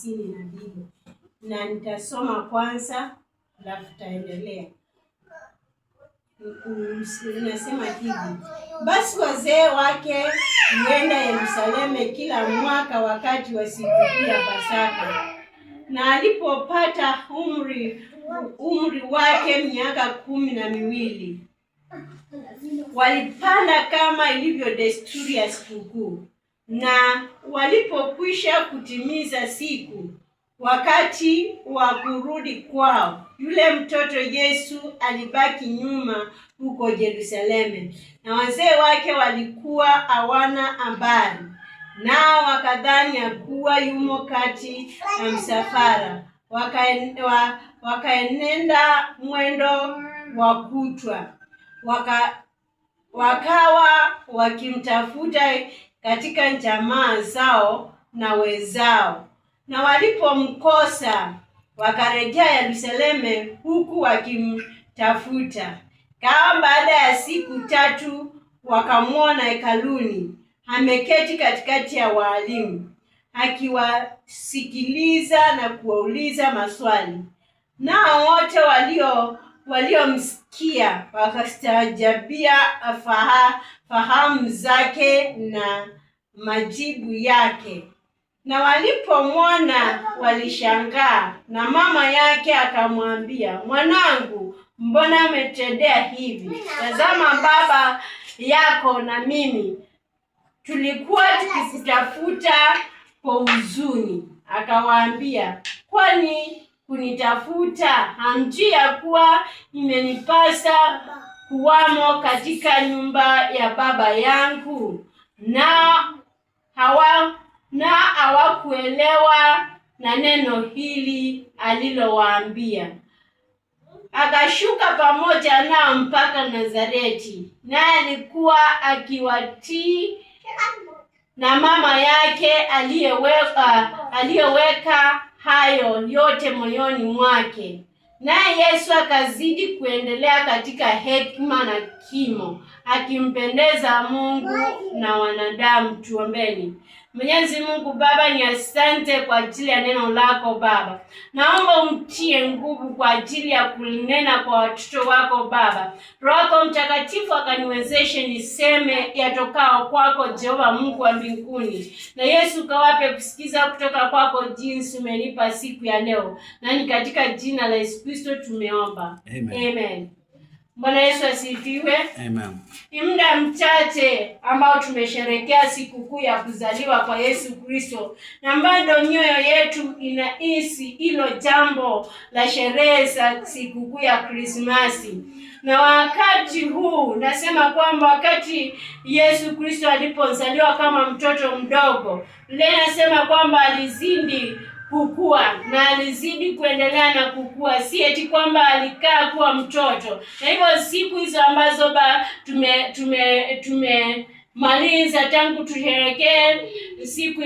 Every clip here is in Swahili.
52, na nitasoma kwanza alafu tutaendelea. Inasema hivi: basi wazee wake huenda Yerusalemu kila mwaka wakati wa sikukuu ya Pasaka, na alipopata umri wake miaka 12, walipanda kama ilivyo desturi ya sikukuu. Na walipokwisha kutimiza siku, wakati wa kurudi kwao, yule mtoto Yesu alibaki nyuma huko Yerusalemu, na wazee wake walikuwa hawana habari, nao wakadhani ya kuwa yumo kati ya msafara. Wakaenenda mwendo wa kutwa, wakawa wakimtafuta katika jamaa zao na wenzao, na walipomkosa wakarejea Yerusalemu huku wakimtafuta. Kama baada ya siku 3 wakamwona hekaluni ameketi katikati ya walimu, akiwasikiliza na kuwauliza maswali. Nao wote waliomsikia wakastaajabia fahamu zake na majibu yake. Na walipomwona walishangaa, na mama yake akamwambia, mwanangu, mbona umetendea hivi? Tazama, baba yako na mimi tulikuwa tukikutafuta kwa huzuni. Akawaambia, kwani kunitafuta? Hamjui ya kuwa imenipasa kuwamo katika nyumba ya baba yangu? Na hawakuelewa na neno hili alilowaambia. Akashuka pamoja nao mpaka Nazareti, naye alikuwa akiwatii, na mama yake aliyeweka hayo yote moyoni mwake. Naye Yesu akazidi kuendelea katika hekima na kimo, akimpendeza Mungu na wanadamu. Tuombeni. Mwenyezi Mungu Baba, ni asante kwa ajili ya neno lako Baba. Naomba umtie nguvu kwa ajili ya kulinena kwa watoto wako Baba. Roho yako Mtakatifu akaniwezeshe niseme yatokao kwako Jehova Mungu wa mbinguni. Na Yesu kawape kusikiza kutoka kwako jinsi umenipa siku ya leo. Na ni katika jina la Yesu Kristo tumeomba. Amen. Amen. Bwana Yesu asifiwe. Amen. Ni muda mchache ambao tumesherehekea sikukuu ya kuzaliwa kwa Yesu Kristo, na bado mioyo yetu inahisi hilo jambo la sherehe za sikukuu ya Krismasi. Na wakati huu nasema kwamba wakati Yesu Kristo alipozaliwa kama mtoto mdogo, Biblia inasema kwamba alizidi kukua na alizidi kuendelea na kukua, si eti kwamba alikaa kuwa mtoto. Na hivyo siku hizo ambazo tumemaliza tangu tusherekee siku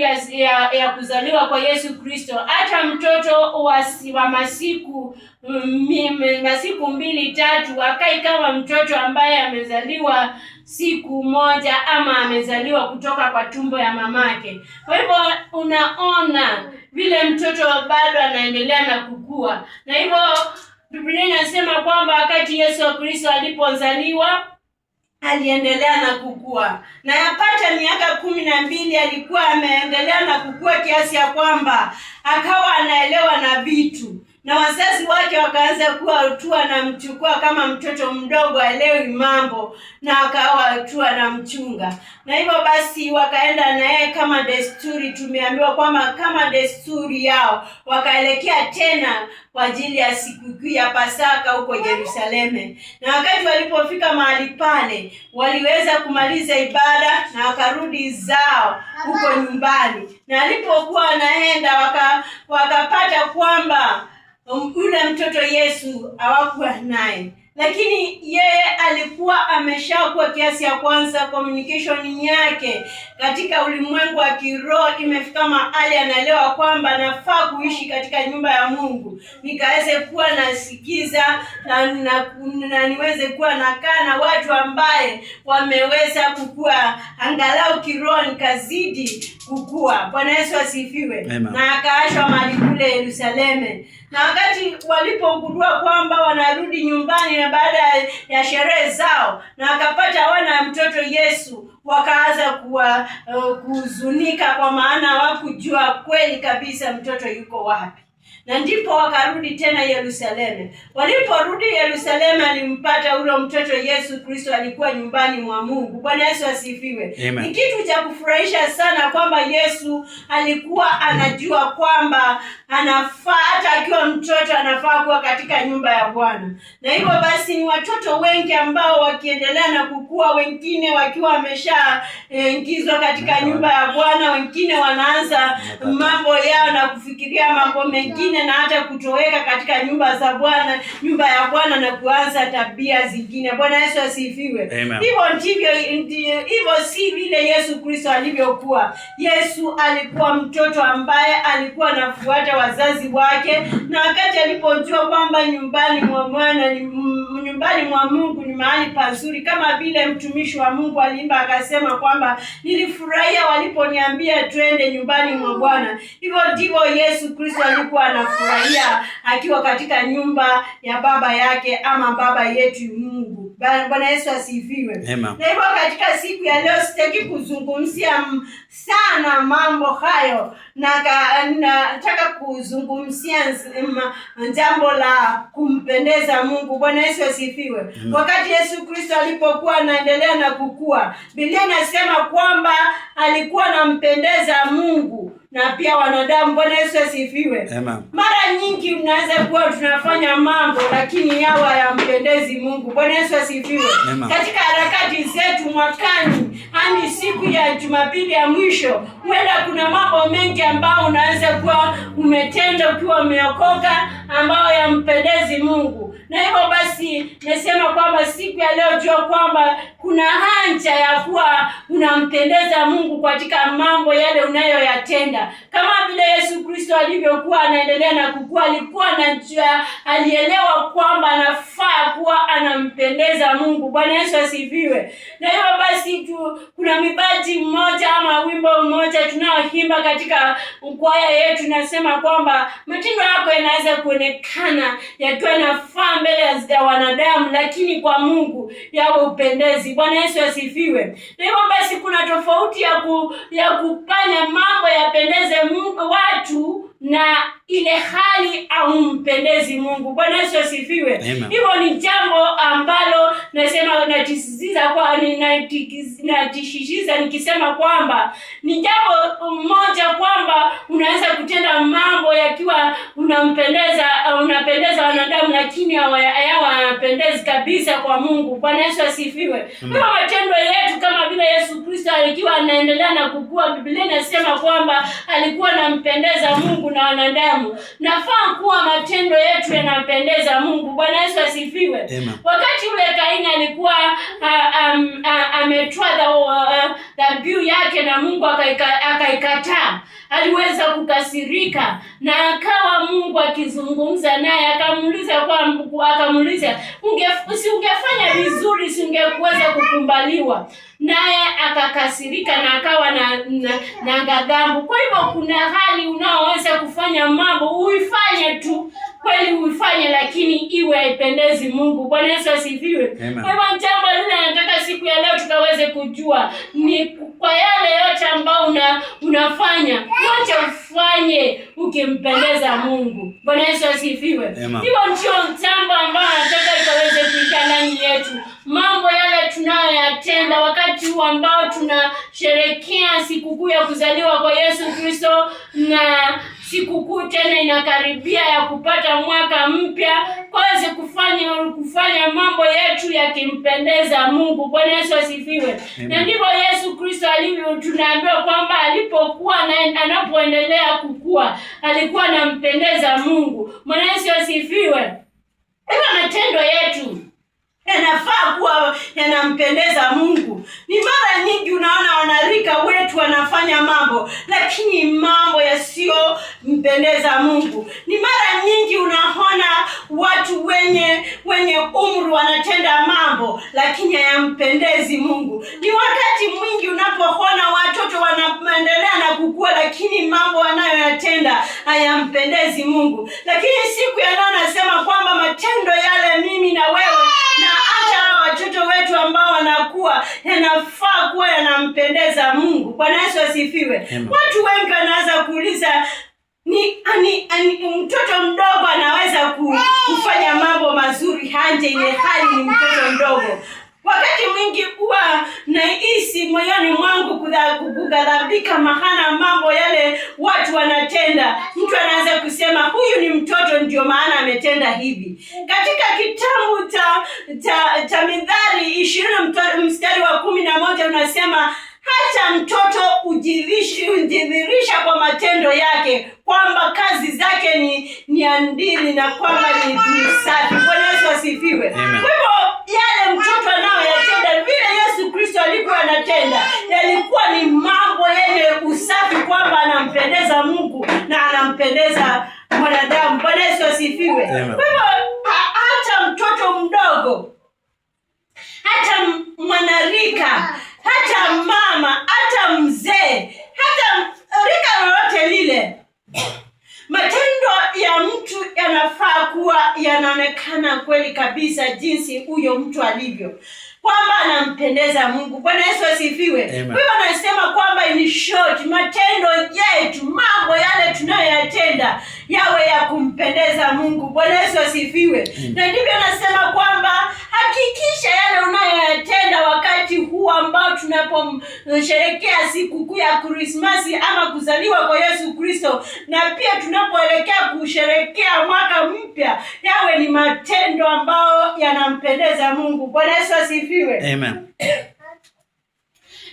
ya kuzaliwa kwa Yesu Kristo, hata mtoto wa masiku 2-3 akai kama mtoto ambaye amezaliwa siku moja ama amezaliwa kutoka kwa tumbo ya mamake. Kwa hivyo unaona vile mtoto bado anaendelea na kukua. Na hivyo Biblia inasema kwamba wakati Yesu Kristo alipozaliwa aliendelea na kukua, na yapata miaka 12 alikuwa ameendelea na kukua kiasi ya kwamba akawa anaelewa na vitu, na wazazi wake wakaanza kuwa tu anamchukua kama mtoto mdogo aelewi mambo, na akawa tu anamchunga. Na hivyo basi wakaenda na yeye kama desturi, tumeambiwa kwamba kama desturi yao wakaelekea tena kwa ajili ya sikukuu ya Pasaka huko Yerusalemu. Na wakati walipofika mahali pale, waliweza kumaliza ibada na wakarudi zao huko nyumbani. Na alipokuwa wanaenda wakapata kwamba yule mtoto Yesu hawakuwa naye. lakini yeye alikuwa ameshakuwa kiasi ya kwanza communication yake katika ulimwengu wa kiroho imefika mahali anaelewa kwamba anafaa kuishi katika nyumba ya Mungu, nikaweze kuwa nasikiza na niweze kuwa nakaa na watu ambaye wameweza kukua angalau kiroho, nikazidi kukua. Bwana Yesu asifiwe. Na akaashwa mahali kule Yerusalemu. Na wakati walipogundua kwamba wanarudi nyumbani na baada ya sherehe zao na akapata wana mtoto Yesu, wakaanza kuhuzunika kwa maana hawakujua kweli kabisa mtoto yuko wapi. Na ndipo wakarudi tena Yerusalemu. Waliporudi Yerusalemu, alimpata ule mtoto Yesu Kristo alikuwa nyumbani mwa Mungu. Bwana Yesu asifiwe. Ni kitu cha kufurahisha sana kwamba Yesu alikuwa anajua kwamba anafaa, hata akiwa mtoto anafaa kuwa katika nyumba ya Bwana. Na hivyo basi ni watoto wengi ambao wakiendelea na kukua, wengine wakiwa wameshaingizwa katika nyumba ya Bwana, wengine wanaanza mambo yao na kufikiria mambo mengine na hata kutoweka katika nyumba ya Bwana na kuanza tabia zingine. Bwana Yesu asifiwe. Hivyo si vile Yesu Kristo alivyokuwa. Yesu alikuwa mtoto ambaye alikuwa anafuata wazazi wake, na wakati alipojua kwamba nyumbani mwa Mungu ni mahali pazuri, kama vile mtumishi wa Mungu alimba akasema kwamba nilifurahia waliponiambia twende nyumbani mwa Bwana. Hivyo ndivyo Yesu Kristo alikuwa anafurahia akiwa katika nyumba ya baba yake ama baba yetu Mungu. Bwana Yesu asifiwe. Na hivyo katika siku ya leo sitaki kuzungumzia sana mambo hayo, na nataka kuzungumzia jambo la kumpendeza Mungu. Bwana Yesu asifiwe. Wakati Yesu Kristo alipokuwa anaendelea na kukua, Biblia inasema kwamba alikuwa anampendeza Mungu na pia wanadamu. Bwana Yesu asifiwe. Mara nyingi unaweza kuwa tunafanya mambo lakini yawa hayampendezi Mungu. Bwana Yesu asifiwe. Katika harakati zetu mwakani hadi siku ya Jumapili ya mwisho, huenda kuna mambo mengi ambayo unaweza kuwa umetenda ukiwa umeokoka ambayo yampendezi Mungu. Na hivyo basi nasema kwamba siku ya leo jua kwamba kuna haja ya kuwa unampendeza Mungu katika mambo yale unayoyatenda. Kama vile Yesu Kristo alivyokuwa anaendelea na kukua, alikuwa anajua, alielewa kwamba anafaa kuwa anampendeza Mungu. Bwana Yesu asifiwe. Na hivyo basi kuna mibaji mmoja ama wimbo mmoja tunaoimba katika kwaya yetu, nasema kwamba matendo yako yanaweza kuonekana yakiwa yanafaa mbele ya wanadamu, lakini kwa Mungu yawe upendezi. Bwana Yesu asifiwe. Na hivyo basi kuna tofauti ya kufanya mambo yapendeze Mungu watu na ile hali aumpendezi Mungu. Bwana Yesu asifiwe. Hivyo ni jambo ambalo nasema natishiza nikisema kwamba ni jambo moja kwamba unaweza kutenda mambo yakiwa unapendeza wanadamu, lakini hayapendezi kabisa kwa Mungu. Bwana Yesu asifiwe. Kwa matendo yetu kama vile Yesu Kristo alikuwa anaendelea na kukua, Biblia inasema kwamba alikuwa anampendeza Mungu na wanadamu. Nafaa kuwa matendo yetu yanampendeza Mungu. Bwana Yesu asifiwe. Wakati ule Kaini alikuwa ametoa dhabihu yake na Mungu akaikataa, aliweza kukasirika, na akawa Mungu akizungumza naye akamuuliza ungefanya vizuri usingeweza kukumbaliwa. Naye akakasirika na akawa na ghadhabu. Kwa hivyo kuna hali unaoweza kufanya mambo uifanye tu kweli uifanye, lakini iwe haipendezi Mungu. Bwana Yesu asifiwe. Kwa hivyo jambo lile nataka siku ya leo tukaweze kujua ni kwa yale yote ambao unafanya, wacha ufanye ukimpendeza Mungu. Bwana Yesu asifiwe. Hivyo ndio jambo ambalo nataka ikaweze kuingia ndani yetu. Mambo yale tunayoyatenda wakati huu ambao tunasherehekea sikukuu ya kuzaliwa kwa Yesu Kristo, na sikukuu tena inakaribia ya kupata mwaka mpya, kaweze kufanya mambo yetu yakimpendeza Mungu. Bwana Yesu asifiwe. Na ndivyo Yesu Kristo tunaambiwa kwamba alipokuwa anapoendelea kukua alikuwa anampendeza Mungu. Bwana Yesu asifiwe. Matendo yetu yanafaa kuwa yanampendeza Mungu. Ni mara nyingi unaona wanarika wetu wanafanya mambo, lakini mambo yasiyompendeza Mungu. Ni mara nyingi unaona watu wenye umri wanatenda mambo, lakini hayampendezi Mungu. Ni wakati mwingi unapoona watoto wanaendelea na kukua, lakini mambo wanayoyatenda hayampendezi Mungu. Lakini siku ya leo nasema kwamba matendo yale mimi na wewe na hata watoto wetu ambao wanakuwa yanafaa kuwa yanampendeza Mungu. Bwana Yesu asifiwe. Watu wengi wanaanza kuuliza, mtoto mdogo anaweza kufanya mambo mazuri hanje ile hali ni mtoto mdogo? Wakati mwingi huwa nahisi moyoni mwangu kughadhabika mahana mambo yale watu wanatenda. Mtu anaanza kusema huyu ni mtoto ndio maana ametenda hivi. Katika kitabu cha Mithali 20 mstari wa 11 unasema, hata mtoto hujidhihirisha kwa matendo yake, kwamba kazi zake ni andili na kwamba ni safi. Bwana Yesu asifiwe. Kwa hivyo yale mtoto anayoyatenda, vile Yesu Kristo alikuwa anatenda, yalikuwa ni mambo yenye usafi, kwamba anampendeza Mungu na anampendeza mwanadamu. Bwana Yesu asifiwe. Kwa hivyo hata mtoto mdogo, hata mwanarika, hata mama, hata mzee, hata rika lolote lile, matendo ya mtu yanafaa kuwa yanaonekana kweli kabisa jinsi huyo mtu alivyo, kwamba anampendeza Mungu. Bwana Yesu asifiwe. Kwa hivyo nasema kwamba in short, matendo yetu, mambo yale tunayoyatenda yawe ya kumpendeza Mungu. Bwana Yesu asifiwe. Na ndivyo nasema kwamba hakikisha yale unayoyatenda wakati huu ambao tunaposherehekea siku kuu ya Krismasi ama kuzaliwa kwa Yesu Kristo, na pia tunapoelekea kusherehekea mwaka mpya, yawe ni matendo ambao yanampendeza Mungu. Bwana Yesu asifiwe. Amen.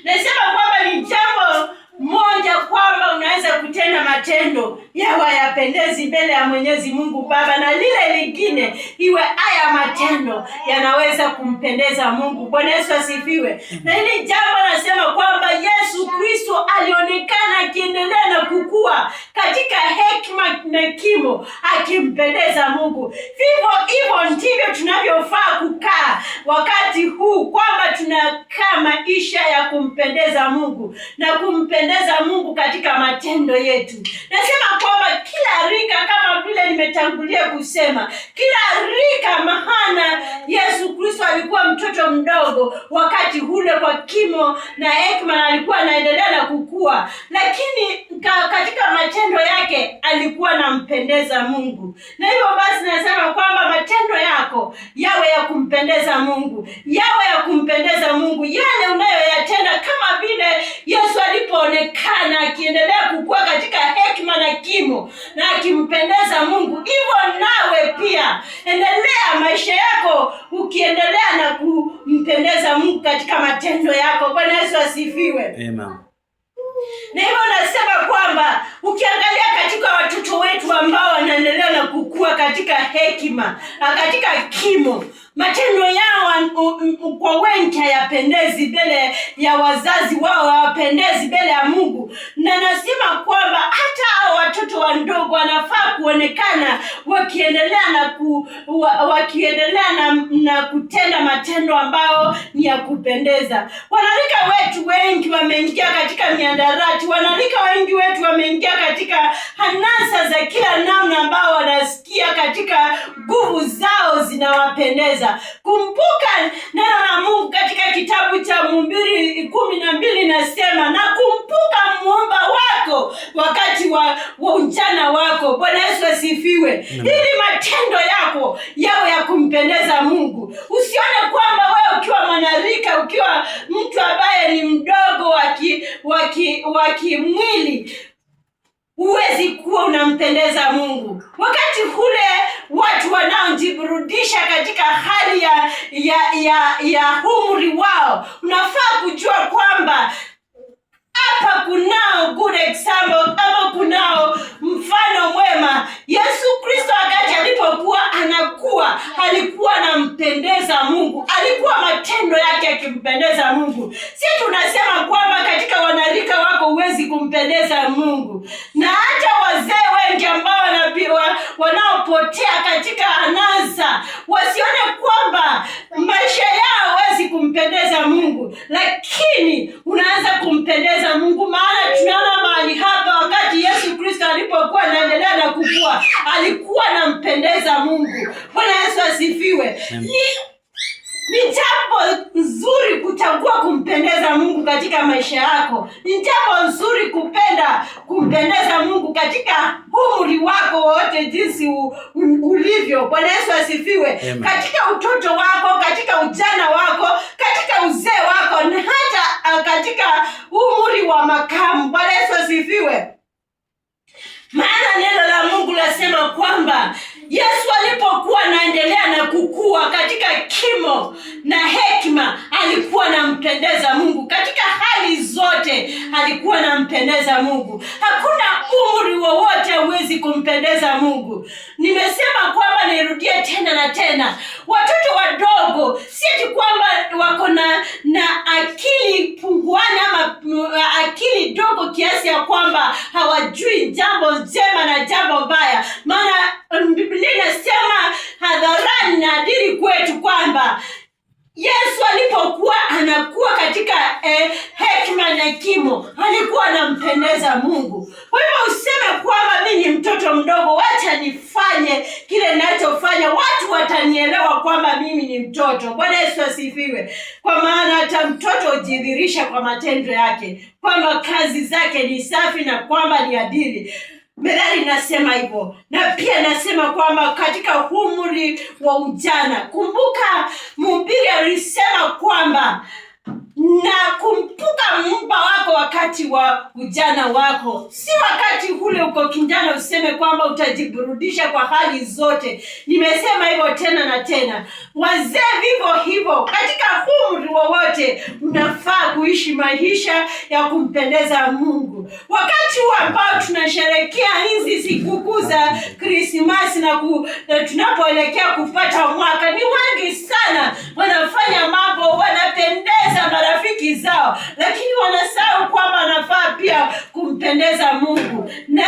Nasema kwamba ni jambo moja kwamba unaweza kutenda matendo yawe yapendezi mbele ya Mwenyezi Mungu Baba, na lile lingine iwe haya matendo yanaweza kumpendeza Mungu. Bwana Yesu asifiwe. Na hili jambo nasema kwamba Yesu Kristo alionekana akiendelea na kukua katika hekima na kimo, akimpendeza Mungu. Hivyo ndivyo tunavyofaa kukaa wakati huu, kwamba tunakaa maisha ya kumpendeza Mungu na kumpendeza Mungu katika matendo yetu. Nasema kwamba kila rika, kama vile nimetangulia kusema, kila rika, mahana Yesu Kristo alikuwa mtoto mdogo wakati ule kwa kimo na hekima, na alikuwa anaendelea na kukua, lakini katika matendo yake alikuwa anampendeza Mungu. Na hivyo basi nasema kwamba matendo yako yawe ya kumpendeza Mungu, yawe ya kumpendeza Mungu. Yale unayoyatenda, kama vile Yesu alipoonekana akiendelea kukua katika hekima na kimo na akimpendeza Mungu, hivyo nawe pia endelea maisha yako ukiendelea na kumpendeza Mungu katika matendo yako. Bwana Yesu asifiwe. Amen. Na hivyo nasema kwamba ukiangalia katika watoto wetu ambao wanaendelea na kukua katika hekima na katika kimo, matendo yao kwa wengi hayapendezi mbele ya wazazi wao, hayapendezi mbele ya Mungu. Na nasema kwamba hata watoto wadogo wanafaa kuonekana wakiendelea na kutenda matendo ambao ni ya kupendeza. Wanarika wetu wengi wameingia katika miandarati, wanarika wengi wetu wameingia katika hanasa za kila namna ambao wanasikia katika nguvu zao zinawapendeza. Kumbuka neno la Mungu katika kitabu cha Mhubiri 12 nasema, na kumbuka muumba wako wakati wa ujana wako. Bwana Yesu asifiwe. Ili matendo yako yawe ya kumpendeza Mungu. Usione kwamba wewe ukiwa mwanarika, ukiwa mtu ambaye ni mdogo wa kimwili, huwezi kuwa unampendeza Mungu. Wakati ule watu wanaojiburudisha katika hali ya umri wao, unafaa kujua kwamba hapa kunao good example, ama kunao mfano mwema. Yesu Kristo wakati alipokuwa anakuwa, alikuwa anampendeza Mungu, wanaopotea katika anasa, wasione kwamba maisha yao hawezi kumpendeza Mungu, lakini unaanza kumpendeza Mungu. Maana tunaona mahali hapa wakati Yesu Kristo alipokuwa anaendelea na kukua, alikuwa anampendeza Mungu. Bwana Yesu asifiwe. Ni jambo nzuri kuchagua kumpendeza Mungu katika maisha yako. Ni jambo nzuri kupenda kumpendeza Mungu katika umri wako wote jinsi ulivyo. Bwana Yesu asifiwe. Katika utoto wako, katika ujana wako, katika uzee wako, na hata katika umri wa makamu. Bwana Yesu asifiwe. Maana neno la Mungu lasema kwamba Yesu alipokuwa anaendelea na kukua katika kimo na hekima, alikuwa anampendeza Mungu. Katika hali zote alikuwa anampendeza Mungu. Hakuna umri wowote huwezi kumpendeza Mungu. Nimesema kwamba nirudie tena na tena, watoto wadogo si kwamba wako na akili punguani ama akili dogo kiasi ya kwamba hawajui jambo jema na jambo baya. Maana Biblia inasema hadharani na adili kwetu kwamba Yesu alipokuwa anakuwa katika hekima na kimo, alikuwa anampendeza Mungu. Kwa hivyo useme kwamba mimi ni mtoto mdogo, wacha nifanye kile ninachofanya, watu watanielewa kwamba mimi ni mtoto. Bwana Yesu asifiwe. Kwa maana hata mtoto hujidhihirisha kwa matendo yake, kwamba kazi zake ni safi na kwamba ni adili. Methali nasema hivyo. Na pia nasema kwamba katika umri wa ujana, kumbuka mhubiri alisema kwamba na kumbuka mumba wako wakati wa ujana wako. Si wakati ule uko kijana useme kwamba utajiburudisha kwa hali zote. Nimesema hivyo tena na tena. Wazee vivyo hivyo, katika umri wowote unafaa kuishi maisha ya kumpendeza Mungu. Wakati ambao tunasherehekea hizi sikukuu za Krismasi na tunapoelekea kupata mwaka, ni wengi sana wanafanya mambo, wanapendeza marafiki zao, lakini wanasahau kwamba wanafaa pia kumpendeza Mungu. Na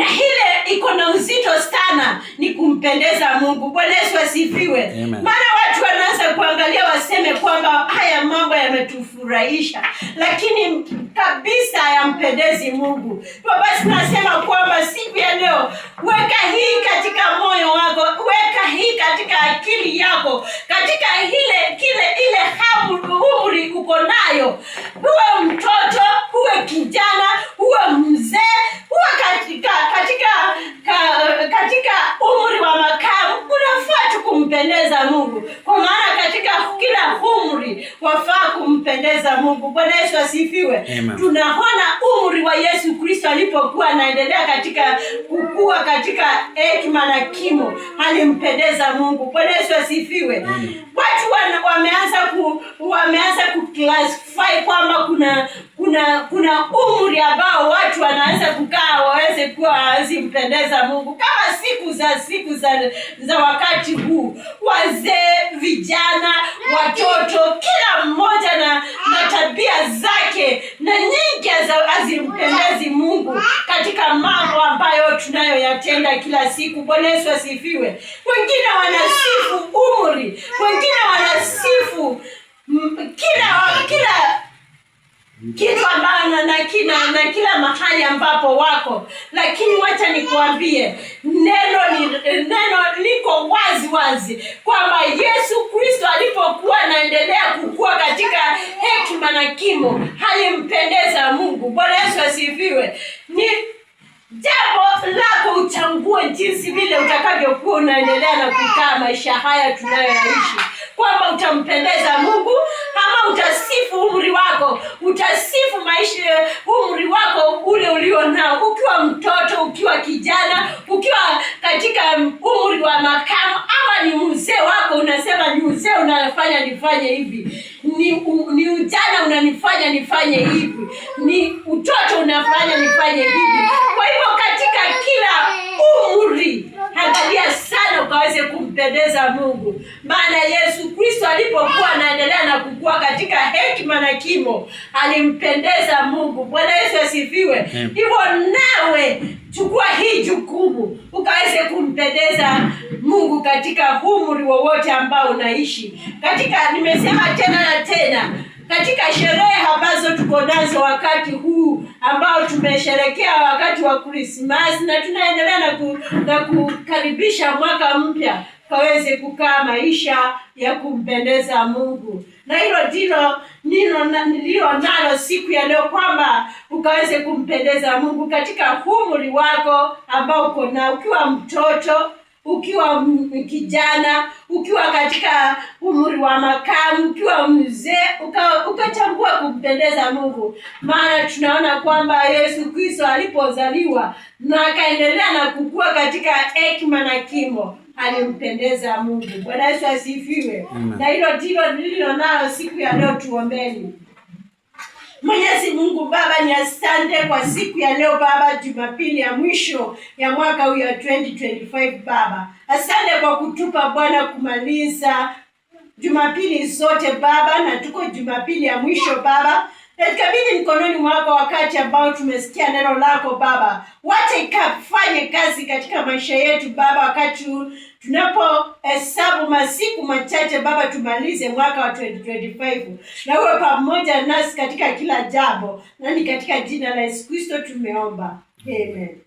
ile iko na uzito sana, ni kumpendeza Mungu. Bwana Yesu asifiwe. Maana watu wanaanza kuangalia waseme kwamba haya mambo yametufurahisha, lakini kabisa hayampendezi Mungu. Kwa basi nasema kwamba siku ya leo, weka hii katika moyo wako, weka hii katika akili yako, katika ile hamu umri uko nayo. Uwe mtoto, uwe kijana, uwe mzee, uwe katika umri wa makamu, unafaa tu kumpendeza Mungu. Kwa maana katika kila umri wafaa kumpendeza Mungu. Bwana Yesu asifiwe. Tunaona umri wa Yesu Kristo alipokuwa anaendelea katika kukua katika hekima na kimo, alimpendeza Mungu. Bwana Yesu asifiwe. Watu wameanza kuclassify kwamba kuna umri ambao watu wanaanza kukaa waweze kuwa hazimpendeza Mungu, kama siku za wakati huu. Wazee, vijana, watoto, kila mmoja na tabia zake, na nyingi hazimpendezi Mungu katika mambo ambayo tunayoyatenda kila siku. Bwana Yesu asifiwe. Wengine wanasifu umri, wengine wanasifu kila kitu ambacho na kila mahali ambapo wako. Lakini wacha nikuambie, neno liko wazi kwamba Yesu Kristo alipokuwa anaendelea kukua katika hekima na kimo, alimpendeza Mungu. Bwana Yesu asifiwe. Ni jambo lako uchangue jinsi vile utakavyokuwa unaendelea na kukaa maisha haya tunayoishi, kwamba utampendeza Mungu ama utasifu umri wako, utasifu maisha umri wako ule ulionao, ukiwa mtoto, ukiwa kijana, ukiwa katika umri wa makamu, ama ni mzee wako unasema ni mzee unafanya nifanye hivi, ni ujana unanifanya nifanye hivi, ni utoto unafanya nifanye hivi. Kwa hivyo katika kila umri angalia sana ukaweze kumpendeza Mungu. Maana Yesu Kristo alipokuwa anaendelea na kukua katika hekima na kimo, alimpendeza Mungu. Bwana Yesu asifiwe. Hivyo nawe chukua hii jukumu ukaweze kumpendeza Mungu katika umri wowote ambao unaishi. Nimesema tena na tena, katika sherehe ambazo tuko nazo wakati huu ambao tumesherekea wakati wa Krismasi na tunaendelea na kukaribisha mwaka mpya, kaweze kukaa maisha ya kumpendeza Mungu. Na hilo ndilo nilio nalo siku ya leo, kwamba ukaweze kumpendeza Mungu katika umri wako ambao uko na, ukiwa mtoto, ukiwa kijana, ukiwa katika umri wa makamu, ukiwa mzee, ukachagua kumpendeza Mungu. Maana tunaona kwamba Yesu Kristo alipozaliwa na akaendelea na kukua katika hekima na kimo, alimpendeza Mungu. Bwana Yesu asifiwe. Na hilo ndilo nililo nalo siku ya leo. Tuombeni. Mwenyezi Mungu Baba, ni asante kwa siku ya leo Baba, Jumapili ya mwisho ya mwaka huu ya 2025 Baba. Asante kwa kutupa Bwana kumaliza Jumapili zote Baba, na tuko Jumapili ya mwisho Baba. Tukabidhi mikononi mwako wakati ambao tumesikia neno lako Baba. Wacha ikafanye kazi katika maisha yetu Baba, wakati tunapohesabu masiku machache Baba, tumalize mwaka wa 2025. Na uwe pamoja nasi katika kila jambo. Na ni katika jina la Yesu Kristo tumeomba. Amen.